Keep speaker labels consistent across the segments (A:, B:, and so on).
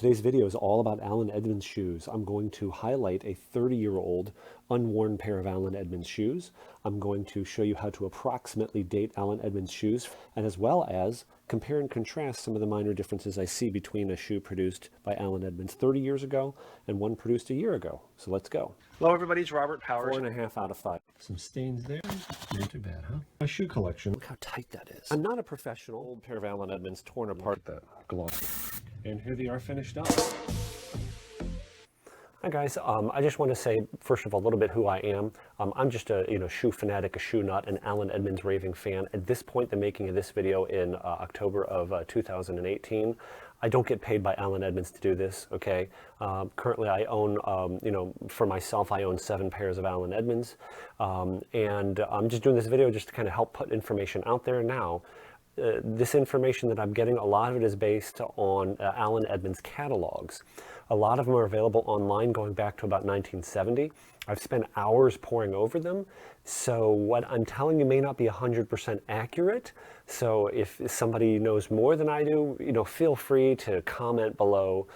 A: Today's video is all about Allen Edmonds shoes. I'm going to highlight a 30-year-old unworn pair of Allen Edmonds shoes. I'm going to show you how to approximately date Allen Edmonds shoes, and as well as compare and contrast some of the minor differences I see between a shoe produced by Allen Edmonds 30 years ago and one produced a year ago. So let's go.
B: Hello everybody, it's Robert Powers.
A: 4.5 out of 5. Some stains there. Not too bad, huh? My shoe collection. Look how tight that is. I'm not a professional. Old pair of Allen Edmonds torn apart. That gloss. And here they are finished up. Hi guys, I just want to say first of all a little bit who I am. I'm just a shoe fanatic, a shoe nut, an Allen Edmonds raving fan. At this point, the making of this video in October of 2018, I don't get paid by Allen Edmonds to do this. Okay, currently I own, for myself, I own 7 pairs of Allen Edmonds, and I'm just doing this video just to kind of help put information out there now. This information that I'm getting, a lot of it is based on Allen Edmonds catalogs. A lot of them are available online going back to about 1970. I've spent hours poring over them, so what I'm telling you may not be 100% accurate. So if somebody knows more than I do, feel free to comment below,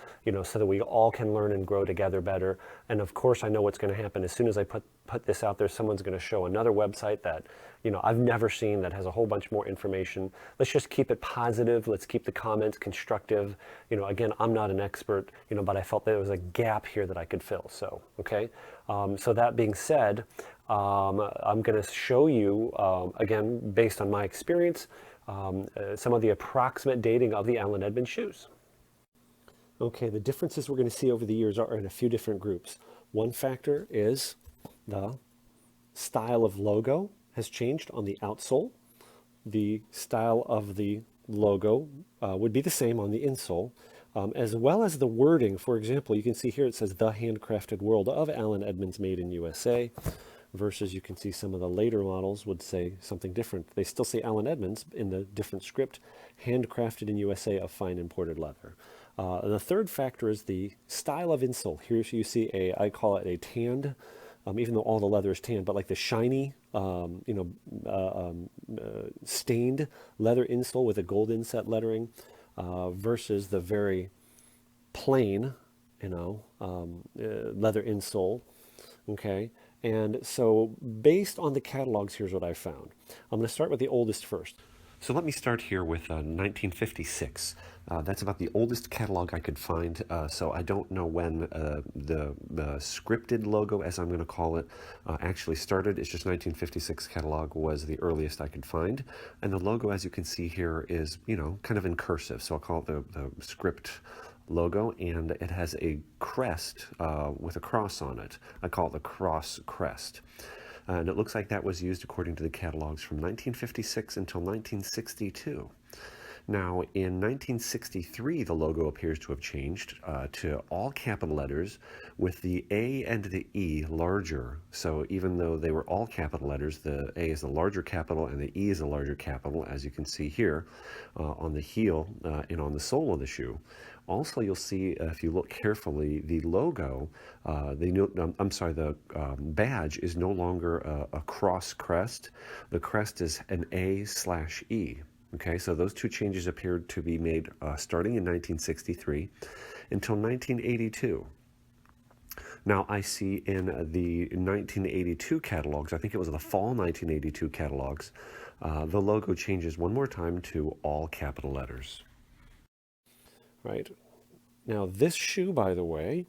A: so that we all can learn and grow together better. And of course, I know what's going to happen as soon as I put this out there. Someone's going to show another website that I've never seen that has a whole bunch more information. Let's just keep it positive. Let's keep the comments constructive. Again, I'm not an expert, but I felt there was a gap here that I could fill. So, okay. So that being said, I'm going to show you, again, based on my experience, some of the approximate dating of the Allen Edmonds shoes. Okay, the differences we're going to see over the years are in a few different groups. One factor is the style of logo has changed on the outsole. The style of the logo would be the same on the insole, as well as the wording. For example, you can see here it says "The Handcrafted World of Allen Edmonds Made in USA," versus you can see some of the later models would say something different. They still say Allen Edmonds in the different script, "Handcrafted in USA of fine imported leather." The third factor is the style of insole. Here you see I call it a tanned, even though all the leather is tanned, but like the shiny, stained leather insole with a gold inset lettering, versus the very plain, leather insole. Okay, and so based on the catalogs, here's what I found. I'm going to start with the oldest first. So let me start here with 1956. That's about the oldest catalog I could find, so I don't know when the scripted logo, as I'm going to call it, actually started. It's just 1956 catalog was the earliest I could find. And the logo, as you can see here, is, kind of in cursive, so I'll call it the script logo, and it has a crest with a cross on it. I call it the cross crest. And it looks like that was used according to the catalogs from 1956 until 1962. Now, in 1963, the logo appears to have changed to all capital letters with the A and the E larger. So even though they were all capital letters, the A is the larger capital and the E is the larger capital, as you can see here on the heel and on the sole of the shoe. Also, you'll see, if you look carefully, the logo, the badge is no longer a cross crest. The crest is an A/E. Okay, so those two changes appeared to be made starting in 1963 until 1982. Now, I see in the 1982 catalogs, I think it was the fall 1982 catalogs, the logo changes one more time to all capital letters. Right. Now, this shoe, by the way,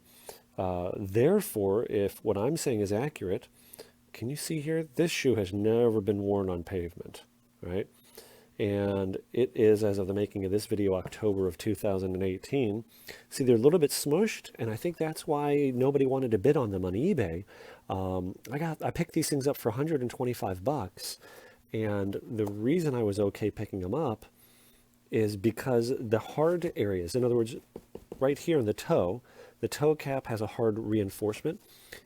A: therefore, if what I'm saying is accurate, can you see here? This shoe has never been worn on pavement, right? And it is, as of the making of this video, October of 2018. See, they're a little bit smushed, and I think that's why nobody wanted to bid on them on eBay. I picked these things up for 125 bucks, and the reason I was okay picking them up is because the hard areas, in other words, right here in the toe cap has a hard reinforcement,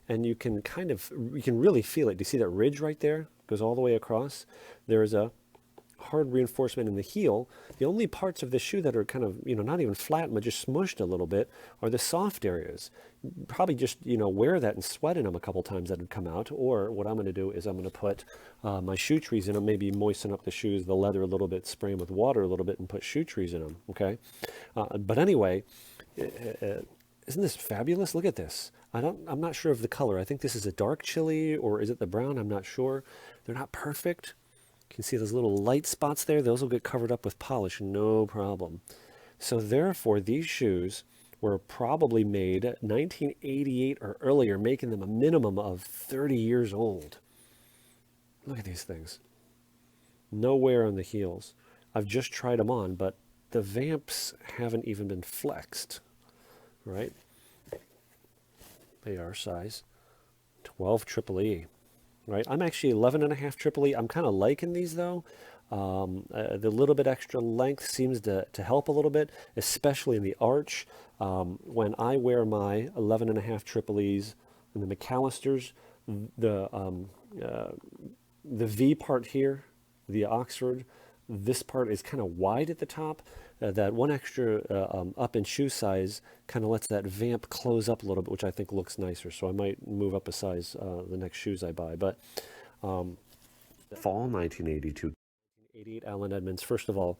A: and you can really feel it. Do you see that ridge right there? Goes all the way across. There is a hard reinforcement in the heel. The only parts of the shoe that are kind of, not even flat, but just smushed a little bit are the soft areas. Probably just, wear that and sweat in them a couple times, that would come out. Or what I'm going to do is I'm going to put my shoe trees in them, maybe moisten up the shoes, the leather a little bit, spray them with water a little bit, and put shoe trees in them, okay? But anyway, isn't this fabulous? Look at this. I'm not sure of the color. I think this is a dark chili, or is it the brown? I'm not sure. They're not perfect. You can see those little light spots there. Those will get covered up with polish, no problem. So therefore, these shoes were probably made 1988 or earlier, making them a minimum of 30 years old. Look at these things. No wear on the heels. I've just tried them on, but the vamps haven't even been flexed, right? They are size 12 AAA, right? I'm actually 11.5 AAA. I'm kind of liking these though. The little bit extra length seems to help a little bit, especially in the arch. When I wear my 11.5 AAAs and the McAllisters, the V part here, the Oxford, this part is kind of wide at the top. That one extra up in shoe size kind of lets that vamp close up a little bit, which I think looks nicer. So I might move up a size the next shoes I buy. But fall 1982. 88 Allen Edmonds. First of all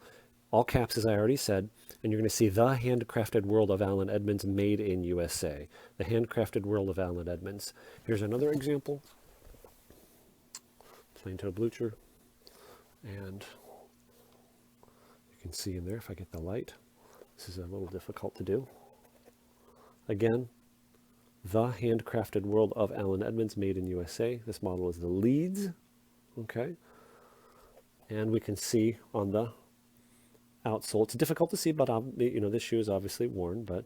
A: caps as I already said, and you're going to see the handcrafted world of Allen Edmonds made in USA. The handcrafted world of Allen Edmonds. Here's another example. Plain toe blucher. And you can see in there if I get the light. This is a little difficult to do. Again, the handcrafted world of Allen Edmonds made in USA. This model is the Leeds. Okay. And we can see on the outsole, it's difficult to see, but this shoe is obviously worn, but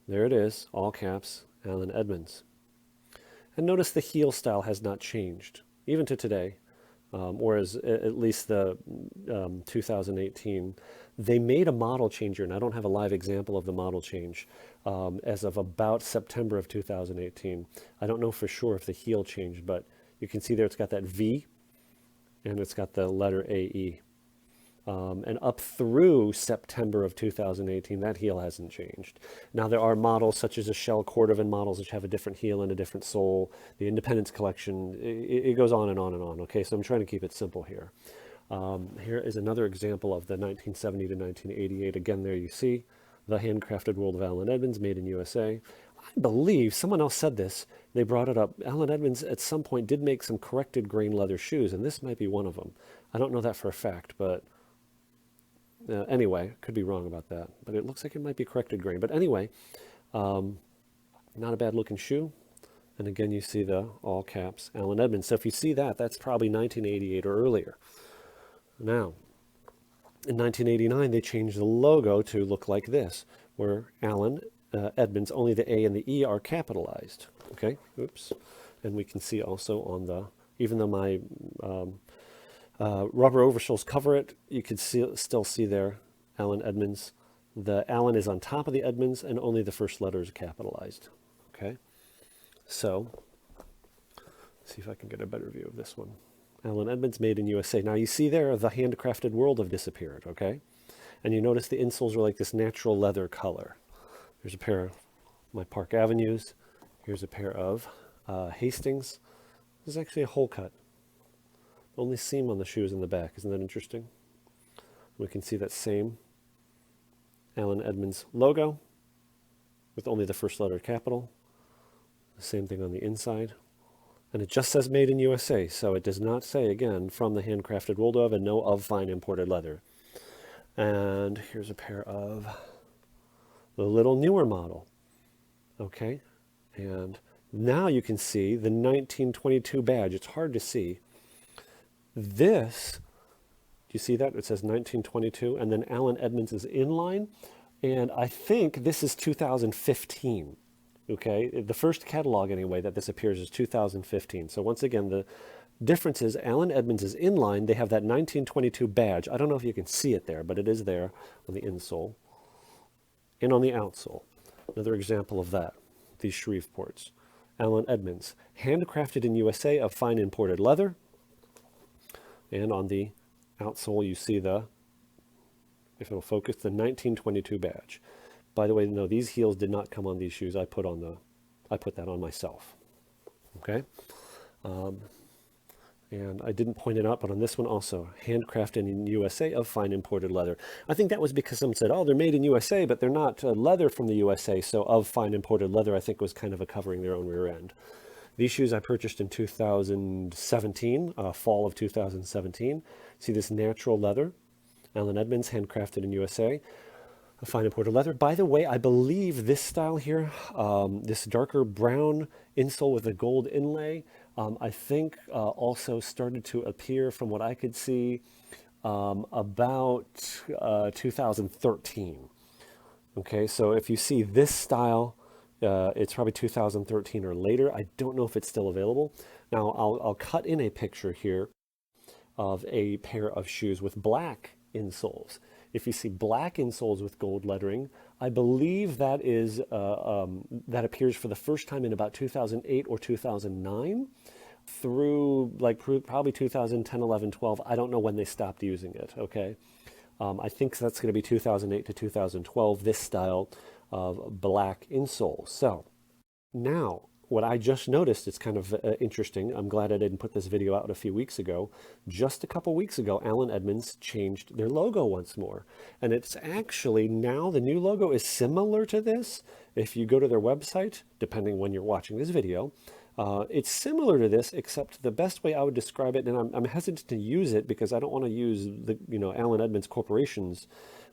A: there it is, all caps, Allen Edmonds. And notice the heel style has not changed, even to today, or as at least the 2018. They made a model change here, and I don't have a live example of the model change as of about September of 2018. I don't know for sure if the heel changed, but you can see there it's got that V, and it's got the letter AE. And up through September of 2018, that heel hasn't changed. Now there are models such as the Shell Cordovan models which have a different heel and a different sole. The Independence collection, it goes on and on and on. Okay, so I'm trying to keep it simple here. Here is another example of the 1970 to 1988. Again, there you see the handcrafted world of Allen Edmonds made in USA. I believe someone else said this. They brought it up. Allen Edmonds at some point did make some corrected grain leather shoes, and this might be one of them. I don't know that for a fact, but anyway, could be wrong about that. But it looks like it might be corrected grain. But anyway, not a bad looking shoe. And again, you see the all caps Allen Edmonds. So if you see that, that's probably 1988 or earlier. Now, in 1989, they changed the logo to look like this, where Allen Edmonds, only the A and the E are capitalized. Okay, oops. And we can see also on the, even though my rubber oversoles cover it, you can still see there Allen Edmonds. The Allen is on top of the Edmonds, and only the first letter is capitalized. Okay, so let's see if I can get a better view of this one. Allen Edmonds made in USA. Now you see there the handcrafted world have disappeared. Okay, and you notice the insoles are like this natural leather color. Here's a pair of my Park Avenues. Here's a pair of Hastings. This is actually a hole cut. Only seam on the shoe is in the back. Isn't that interesting? We can see that same Allen Edmonds logo with only the first letter capital. The same thing on the inside. And it just says made in USA, so it does not say, again, from the handcrafted world of, and no of fine imported leather. And here's a pair of the little newer model. Okay, and now you can see the 1922 badge. It's hard to see. This, do you see that? It says 1922, and then Allen Edmonds is inline, and I think this is 2015. Okay, the first catalog anyway that this appears is 2015. So once again, the difference is Allen Edmonds is inline. They have that 1922 badge. I don't know if you can see it there, but it is there on the insole and on the outsole. Another example of that, these Shreveports. Allen Edmonds, handcrafted in USA of fine imported leather. And on the outsole, you see the, if it'll focus, the 1922 badge. By the way, no, these heels did not come on these shoes. I put that on myself. Okay. And I didn't point it out, but on this one also, handcrafted in USA of fine imported leather. I think that was because someone said, oh, they're made in USA, but they're not leather from the USA. So of fine imported leather, I think was kind of a covering their own rear end. These shoes I purchased in 2017, fall of 2017. See this natural leather, Allen Edmonds, handcrafted in USA, a fine imported leather. By the way, I believe this style here, this darker brown insole with a gold inlay, I think also started to appear from what I could see about 2013. Okay, so if you see this style, it's probably 2013 or later. I don't know if it's still available. Now I'll cut in a picture here of a pair of shoes with black insoles. If you see black insoles with gold lettering, I believe that is that appears for the first time in about 2008 or 2009 through like probably 2010, 11, 12. I don't know when they stopped using it, okay? I think that's going to be 2008 to 2012, this style of black insole. So now what I just noticed, it's kind of interesting. I'm glad I didn't put this video out a few weeks ago. Just a couple weeks ago, Allen Edmonds changed their logo once more. And it's actually now the new logo is similar to this. If you go to their website, depending when you're watching this video, it's similar to this, except the best way I would describe it, and I'm hesitant to use it because I don't want to use the, Allen Edmonds Corporation's,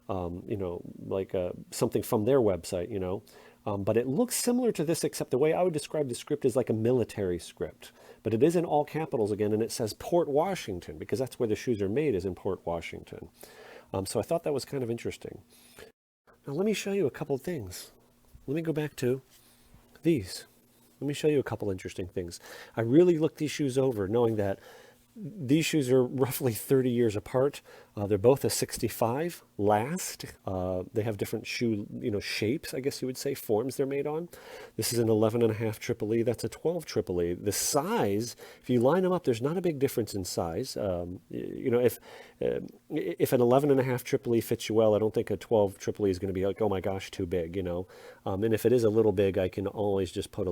A: like something from their website, but it looks similar to this, except the way I would describe the script is like a military script. But it is in all capitals again, and it says Port Washington, because that's where the shoes are made, is in Port Washington. So I thought that was kind of interesting. Now let me show you a couple of things. Let me go back to these. Let me show you a couple interesting things. I really looked these shoes over, knowing that these shoes are roughly 30 years apart. They're both a 65 last. They have different shoe, shapes, I guess you would say, forms they're made on. This is an 11.5 AAA. That's a 12 AAA. The size, if you line them up, there's not a big difference in size. If an 11.5 AAA fits you well, I don't think a 12 AAA is going to be like, oh my gosh, too big, And if it is a little big, I can always just put a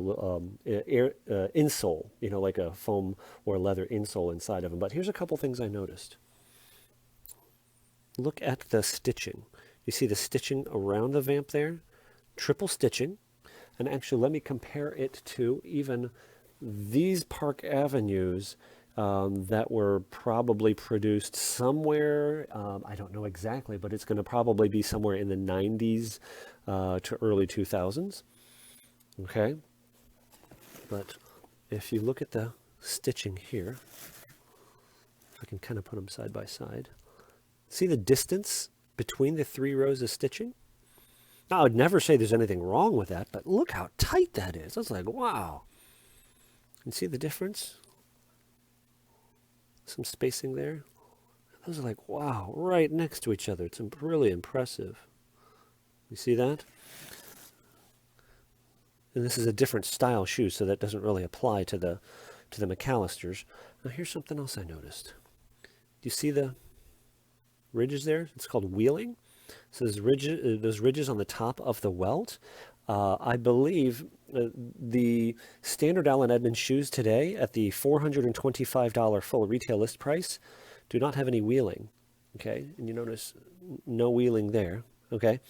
A: insole, like a foam or leather insole inside of them. But here's a couple things I noticed. Look at the stitching. You see the stitching around the vamp there? Triple stitching. And actually, let me compare it to even these Park Avenues that were probably produced somewhere, I don't know exactly, but it's going to probably be somewhere in the 90s to early 2000s. Okay? But if you look at the stitching here, if I can kind of put them side by side, see the distance between the 3 rows of stitching? Now, I would never say there's anything wrong with that, but look how tight that is. That's like, wow. You see the difference? Some spacing there. Those are like, wow, right next to each other. It's really impressive. You see that? And this is a different style shoe, so that doesn't really apply to the McAllisters. Now, here's something else I noticed. Do you see the ridges there? It's called wheeling. So those ridges on the top of the welt. I believe the standard Allen Edmonds shoes today at the $425 full retail list price do not have any wheeling. Okay, and you notice no wheeling there. Okay,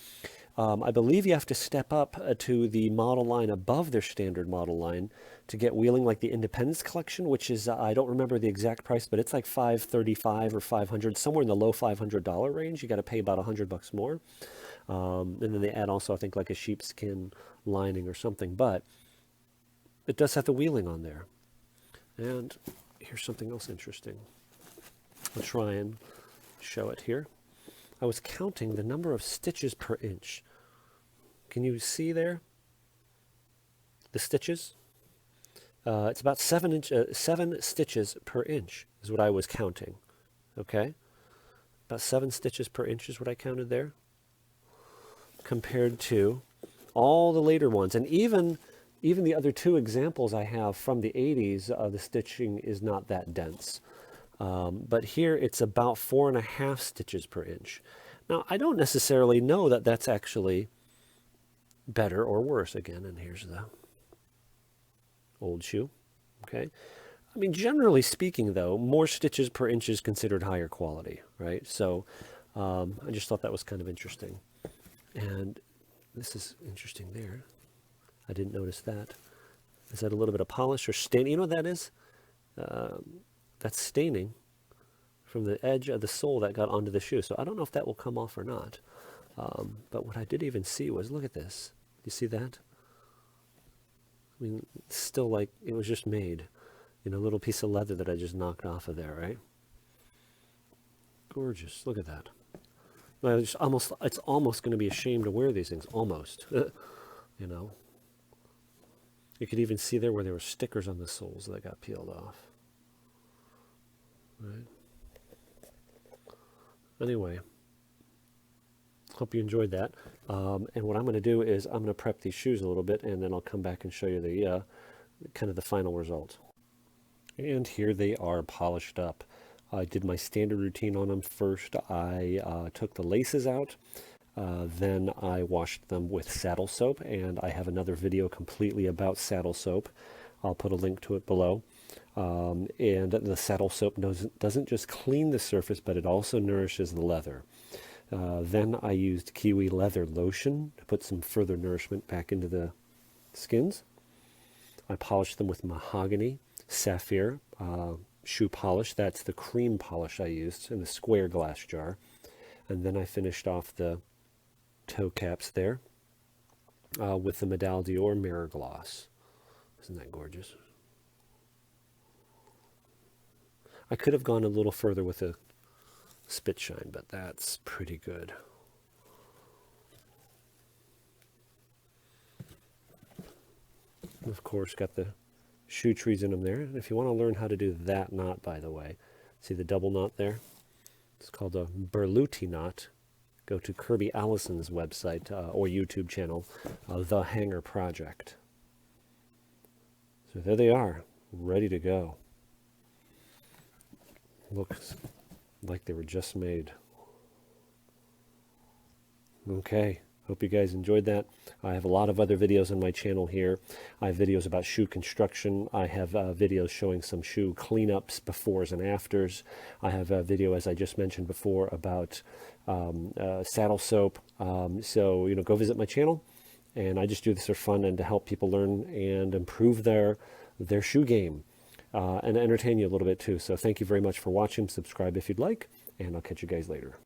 A: I believe you have to step up to the model line above their standard model line to get wheeling, like the Independence Collection, which is, I don't remember the exact price, but it's like $535 or $500, somewhere in the low $500 range. You got to pay about $100 more. And then they add also, I think, like a sheepskin lining or something, but it does have the wheeling on there. And here's something else interesting. I'll try and show it here. I was counting the number of stitches per inch. Can you see there? The stitches? It's about 7 stitches per inch is what I was counting. Okay? About 7 stitches per inch is what I counted there, compared to all the later ones. And even the other 2 examples I have from the 80s, the stitching is not that dense. But here it's about 4.5 stitches per inch. Now, I don't necessarily know that that's actually better or worse again. And here's the old shoe. Okay. I mean, generally speaking, though, more stitches per inch is considered higher quality, right? So I just thought that was kind of interesting. And this is interesting there. I didn't notice that. Is that a little bit of polish or stain? You know what that is? That's staining from the edge of the sole that got onto the shoe. So I don't know if that will come off or not. But what I did even see was, look at this. You see that? I mean, it's still like it was just made. You know, a little piece of leather that I just knocked off of there, right? Gorgeous. Look at that. Well, it's almost going to be a shame to wear these things. Almost. You know. You could even see there where there were stickers on the soles that got peeled off. Right? Anyway. Hope you enjoyed that. And what I'm going to do is I'm going to prep these shoes a little bit, and then I'll come back and show you the kind of the final result. And here they are polished up. I did my standard routine on them first. I took the laces out. Then I washed them with saddle soap, and I have another video completely about saddle soap. I'll put a link to it below. And the saddle soap doesn't just clean the surface, but it also nourishes the leather. Then I used kiwi leather lotion to put some further nourishment back into the skins. I polished them with mahogany, sapphire, shoe polish. That's the cream polish I used in the square glass jar. And then I finished off the toe caps there with the Medal d'Or mirror gloss. Isn't that gorgeous? I could have gone a little further with a spit shine, but that's pretty good. And of course, got the shoe trees in them there. And if you want to learn how to do that knot, by the way, see the double knot there? It's called a Berluti knot. Go to Kirby Allison's website or YouTube channel, The Hanger Project. So there they are, ready to go. Looks like they were just made. Okay, hope you guys enjoyed that. I have a lot of other videos on my channel here. I have videos about shoe construction. I have videos showing some shoe cleanups, befores and afters. I have a video, as I just mentioned before, about saddle soap. So, you know, go visit my channel. And I just do this for fun and to help people learn and improve their shoe game. And entertain you a little bit too. So thank you very much for watching. Subscribe if you'd like, and I'll catch you guys later.